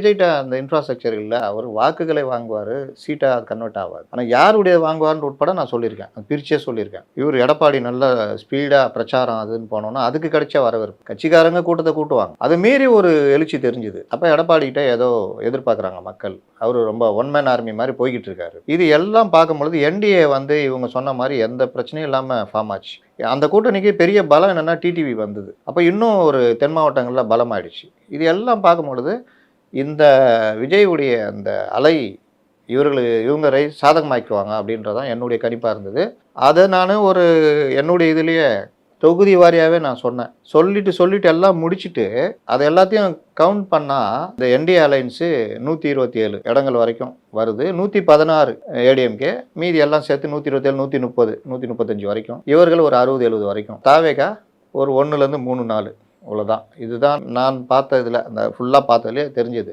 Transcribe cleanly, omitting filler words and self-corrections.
விஜய்ட்ட அந்த இன்ஃப்ராஸ்ட்ரக்சர் இல்ல. அவர் வாக்குகளை வாங்குவாரு. சீட்டா அது கன்வெர்ட் ஆவாது. ஆனா யாருடைய வாங்குவார்ன்னு உட்பட நான் சொல்லியிருக்கேன். பிரிச்சே சொல்லியிருக்கேன். இவரு எடப்பாடி நல்ல ஸ்பீடா பிரச்சாரம் அதுன்னு போனோம்னா, அதுக்கு கிடைச்ச வரவேற்பு. கட்சிக்காரங்க கூட்டத்த கூட்டுவாங்க. அத மீறி ஒரு எழுச்சி தெரிஞ்சுது. அப்ப எடப்பாடிகிட்ட ஏதோ எதிர்பார்க்குறாங்க மக்கள். அவரு ரொம்ப ஒன் மேன் ஆர்மி மாரி போய்க்கிட்டு இருக்காரு. இது எல்லாம் பார்க்கும்பொழுது என்டிஏ வந்து இவங்க சொன்ன மாரி எந்த பிரச்சனையும் இல்லாம ஃபார்ம் ஆச்சு. அந்த கூட்டணிக்கு பெரிய பலம் என்னன்னா டிடிவி வந்தது. அப்ப இன்னும் ஒரு தென் மாவட்டங்கள்ல பலமாயிடுச்சு. இது எல்லாம் பார்க்கும்பொழுது இந்த விஜயுடைய அந்த அலை இவங்க சாதகமாக்கிக்குவாங்க அப்படின்றது தான் என்னுடைய கணிப்பா இருந்தது. அத நானு ஒரு என்னுடைய இதிலேயே தொகுதி வாரியாவே நான் சொன்னேன். சொல்லிட்டு எல்லாம் முடிச்சுட்டு, அத எல்லாத்தையும் கவுண்ட் பண்ணா, இந்த என்டிஏ அலையன்ஸ் 127 இடங்கள் வரைக்கும் வருது. 116 ஏடிஎம்கே, மீதி எல்லாம் சேர்த்து 127, 130, 135 வரைக்கும். இவர்கள் ஒரு 60, 70 வரைக்கும். தாவேகா ஒரு 1லேருந்து 3, 4 இவ்வளோதான். இதுதான் நான் பார்த்த இதில, அந்த ஃபுல்லா பார்த்ததுலயே தெரிஞ்சது.